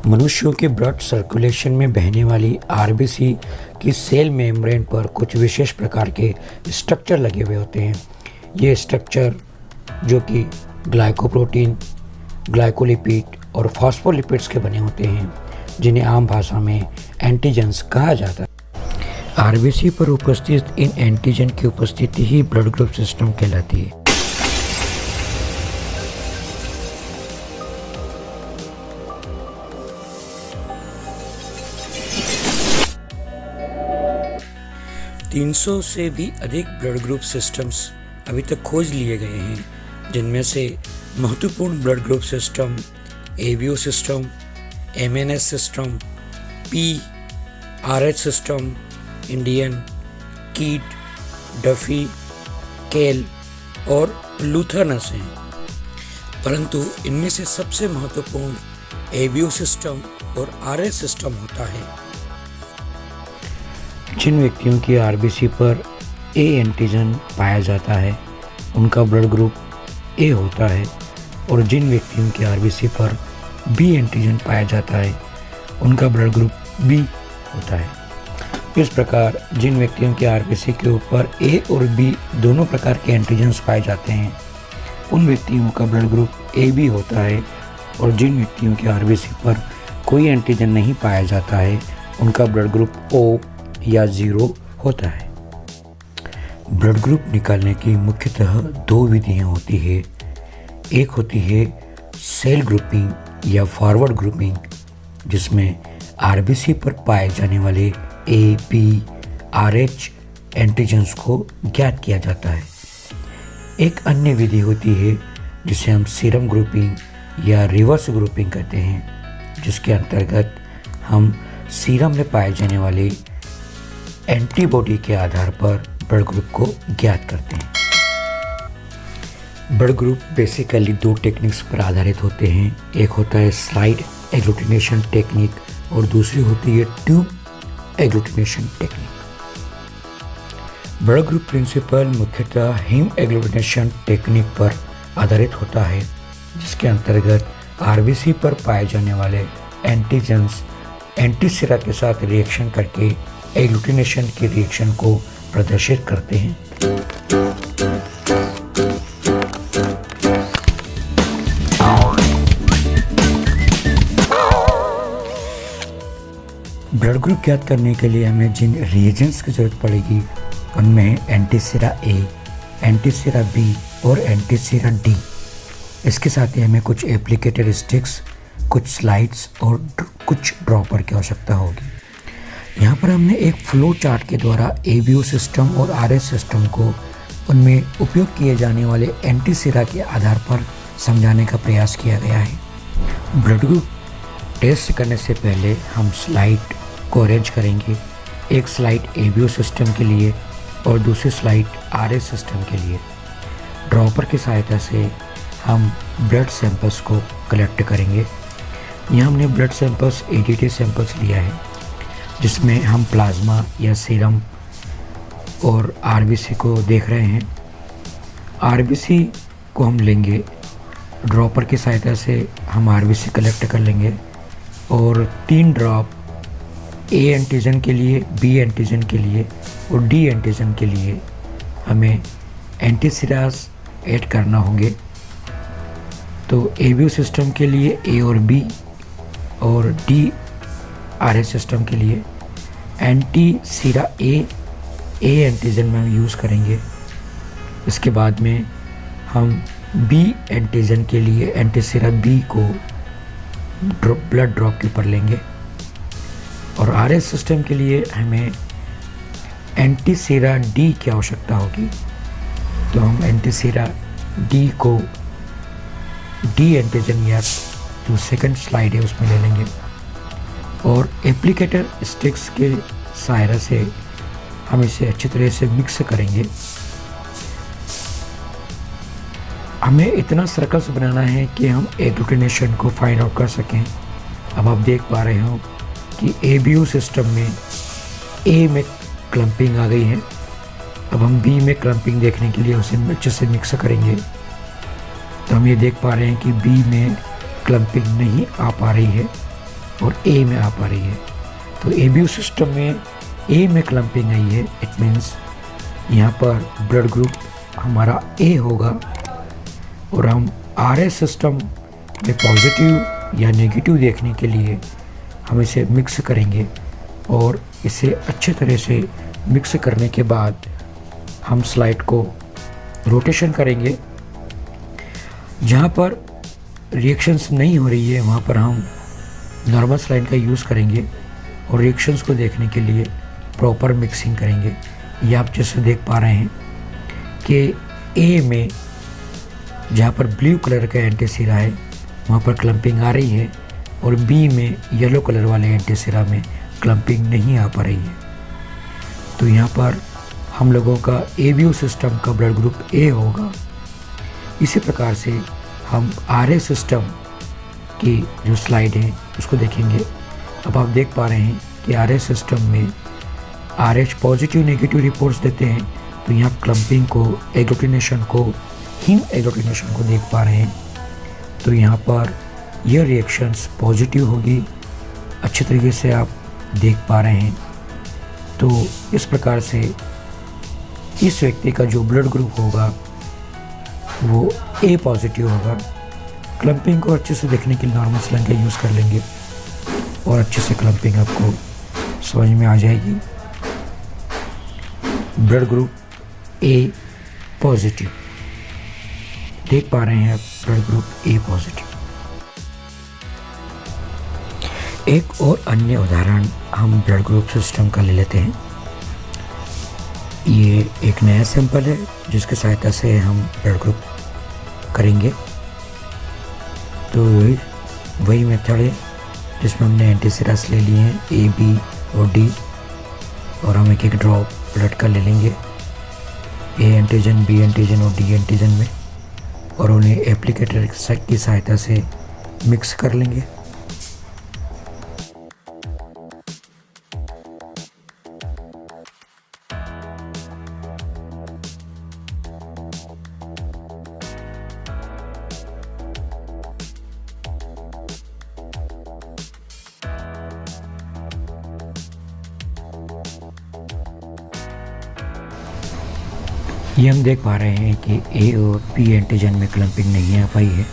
मनुष्यों के blood circulation में बहने वाली आरबीसी की सेल मेम्ब्रेन पर कुछ विशेष प्रकार के स्ट्रक्चर लगे हुए होते हैं। ये स्ट्रक्चर जो कि ग्लाइकोप्रोटीन, ग्लाइकोलिपिड और फॉस्फोलिपिड्स के बने होते हैं, जिन्हें आम भाषा में एंटीजेंस कहा जाता है। आरबीसी पर उपस्थित इन एंटीजन की उपस्थिति ही ब्लड ग्रुप सिस्टम कहलाती है। तीन सौ से भी अधिक ब्लड ग्रुप सिस्टम्स अभी तक खोज लिए गए हैं, जिनमें से महत्वपूर्ण blood group system ABO system, MNS system, P Rh system, Indian, Kidd, Duffy, Kell और लूथरनस हैं। परंतु इनमें से सबसे महत्वपूर्ण एबीओ सिस्टम और आरएच सिस्टम होता है। जिन व्यक्तियों की आरबीसी पर ए एंटीजन पाया जाता है, उनका ब्लड ग्रुप ए होता है, और जिन व्यक्तियों की आरबीसी पर बी एंटीजन पाया जाता है, उनका ब्लड ग्रुप बी होता है। इस प्रकार जिन व्यक्तियों की आरबीसी के ऊपर ए और बी दोनों प्रकार के एंटीजन्स पाए जाते हैं, उन व्यक्तियों का ब्लड ग्रुप ए बी होता है, और जिन व्यक्तियों की आरबीसी पर कोई एंटीजन नहीं पाया जाता है, उनका ब्लड ग्रुप ओ या 0 होता है। ब्लड ग्रुप निकालने की मुख्यतः दो विधियां होती है। एक होती है सेल ग्रुपिंग या फॉरवर्ड ग्रुपिंग, जिसमें आरबीसी पर पाए जाने वाले ए, पी, आरएच एंटीजन्स को ज्ञात किया जाता है। एक अन्य विधि होती है जिसे हम सीरम ग्रुपिंग या रिवर्स ग्रुपिंग कहते हैं, जिसके अंतर्गत हम सीरम में पाए जाने वाले एंटीबॉडी के आधार पर ब्लड ग्रुप को ज्ञात करते हैं। ब्लड ग्रुप बेसिकली दो टेक्निक्स पर आधारित होते हैं। एक होता है स्लाइड एग्लूटिनेशन टेक्निक और दूसरी होती है tube agglutination technique. Blood group principle मुख्यतः हीम एग्लूटिनेशन टेक्निक पर आधारित होता है, जिसके अंतर्गत आरबीसी पर पाए जाने वाले एंटीजेंस एंटीसिरा के साथ रिएक्शन करके एग्लूटिनेशन के रिएक्शन को प्रदर्शित करते हैं। ब्लड ग्रुप ज्ञात करने के लिए हमें जिन रिएजेंट्स की जरूरत पड़ेगी, उनमें एंटीसिरा ए, एंटीसिरा बी और एंटीसिरा डी। इसके साथ ही हमें कुछ एप्लीकेटेड स्टिक्स, कुछ स्लाइड्स और कुछ ड्रॉपर की आवश्यकता होगी। यहाँ पर हमने एक फ्लो चार्ट के द्वारा एबीओ सिस्टम और आरएच सिस्टम को उनमें उपयोग किए जाने वाले एंटीसिरा के आधार पर समझाने का प्रयास किया गया है। ब्लड ग्रुप टेस्ट करने से पहले हम स्लाइड को अरेंज करेंगे। एक स्लाइड एबीओ सिस्टम के लिए और दूसरी स्लाइड आरएच सिस्टम के लिए। ड्रॉपर की सहायता से हम ब्लड सैंपल्स को कलेक्ट करेंगे। यहाँ हमने ब्लड सैंपल्स एडीटी सैंपल्स लिया है, जिसमें हम प्लाज्मा या सीरम और आरबीसी को देख रहे हैं। आरबीसी को हम लेंगे, ड्रॉपर की सहायता से हम आरबीसी कलेक्ट कर लेंगे और 3 ड्रॉप ए एंटीजन के लिए, बी एंटीजन के लिए और डी एंटीजन के लिए हमें एंटीसिरास ऐड करना होंगे। तो एबीओ सिस्टम के लिए ए और बी और डी आरएच सिस्टम के लिए एंटीसिरा ए एंटीजन में हम यूज़ करेंगे। इसके बाद में हम बी एंटीजन के लिए एंटीसिरा बी को ब्लड ड्रॉप के ऊपर लेंगे, और आरएच सिस्टम के लिए हमें एंटीसिरा डी की आवश्यकता होगी। तो हम एंटीसिरा डी को डी एंटीजन या जो सेकंड स्लाइड है उसमें ले लेंगे, और एप्लीकेटर स्टिक्स के सहायता से हम इसे अच्छी तरह से मिक्स करेंगे। हमें इतना सर्कल्स बनाना है कि हम एग्लूटिनेशन को फाइंड आउट कर सकें। अब आप देख पा रहे हो कि एबीओ सिस्टम में ए में क्लम्पिंग आ गई है। अब हम बी में क्लम्पिंग देखने के लिए उसे अच्छे से मिक्स करेंगे। तो हम ये देख पा रहे हैं कि बी में क्लम्पिंग नहीं आ पा रही है, और ए में आ पा रही है। तो ABO सिस्टम में ए में क्लम्पिंग आई है, इट मीन्स यहाँ पर ब्लड ग्रुप हमारा ए होगा। और हम RS सिस्टम में पॉजिटिव या नेगेटिव देखने के लिए हम इसे मिक्स करेंगे और इसे अच्छे तरह से मिक्स करने के बाद हम स्लाइड को रोटेशन करेंगे। जहाँ पर रिएक्शंस नहीं हो रही है वहाँ पर हम नॉर्मल स्लाइड का यूज़ करेंगे और रिएक्शंस को देखने के लिए प्रॉपर मिक्सिंग करेंगे। ये आप जैसे देख पा रहे हैं कि ए में जहाँ पर ब्लू कलर का एंटीसिरा है वहाँ पर क्लम्पिंग आ रही है और बी में येलो कलर वाले एंटीसिरा में क्लम्पिंग नहीं आ पा रही है। तो यहाँ पर हम लोगों का ABO सिस्टम का ब्लड ग्रुप ए होगा। इसी प्रकार से हम RS सिस्टम की जो स्लाइड है उसको देखेंगे। अब आप देख पा रहे हैं कि RS सिस्टम में RH पॉजिटिव नेगेटिव रिपोर्ट्स देते हैं। तो यहाँ क्लम्पिंग को, एग्लूटिनेशन को, हीम एग्लूटिनेशन को देख पा रहे हैं। तो यहाँ पर यह रिएक्शंस पॉजिटिव होगी, अच्छे तरीके से आप देख पा रहे हैं। तो इस प्रकार से इस व्यक्ति का जो ब्लड ग्रुप होगा वो ए पॉजिटिव होगा। क्लम्पिंग को अच्छे से देखने के लिए नॉर्मल स्लाइन का यूज़ कर लेंगे और अच्छे से क्लम्पिंग आपको समझ में आ जाएगी। ब्लड ग्रुप ए पॉजिटिव देख पा रहे हैं आप, ब्लड ग्रुप ए पॉजिटिव। एक और अन्य उदाहरण हम ब्लड ग्रुप सिस्टम का ले लेते हैं। ये एक नया सैंपल है जिसकी सहायता से हम ब्लड ग्रुप करेंगे। तो वही मेथड है जिसमें हमने एंटीसिरास ले लिए हैं A, B और D और हम एक ड्रॉप ब्लड का ले लेंगे A एंटीजन, B एंटीजन और D एंटीजन में और उन्हें एप्लीकेटर की सहायता से मिक्स कर लेंगे। ये हम देख पा रहे हैं कि A और B एंटीजन में क्लम्पिंग नहीं आ पाई है।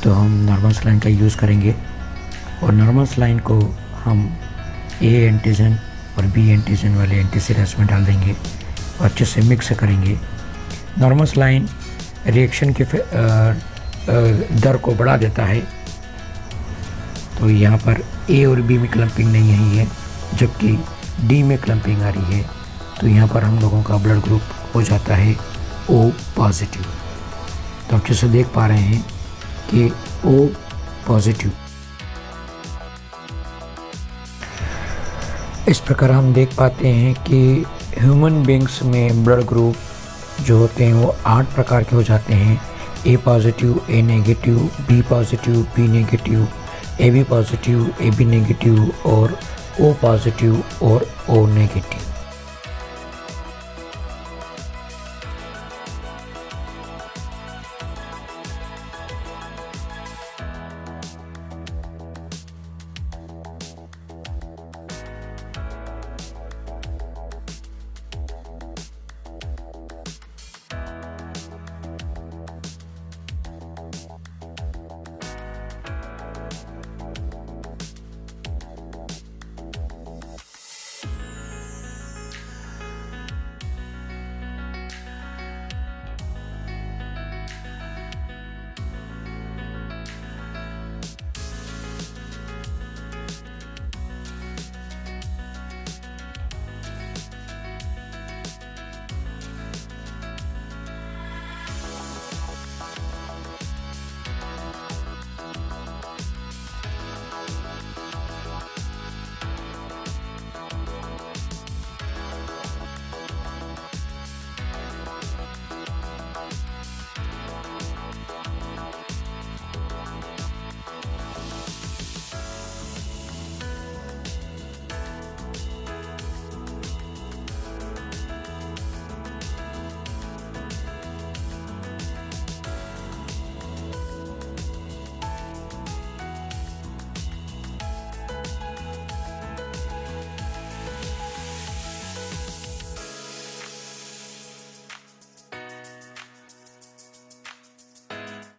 तो हम नॉर्मल स्लाइन का यूज़ करेंगे और नॉर्मल स्लाइन को हम A एंटीजन और B एंटीजन वाले एंटीसिरास में डाल देंगे और अच्छे से मिक्स करेंगे। नॉर्मल स्लाइन रिएक्शन के दर को बढ़ा देता है। तो यहाँ पर A और B में क्लम्पिंग नहीं आई है जबकि D में क्लम्पिंग आ रही है। तो यहाँ पर हम लोगों का ब्लड ग्रुप हो जाता है O पॉजिटिव। तो आप जैसे देख पा रहे हैं कि O पॉजिटिव। इस प्रकार हम देख पाते हैं कि ह्यूमन बींग्स में ब्लड ग्रुप जो होते हैं वो 8 प्रकार के हो जाते हैं। A positive, A negative, B positive, B negative, AB positive, AB negative और O पॉजिटिव और O नेगेटिव।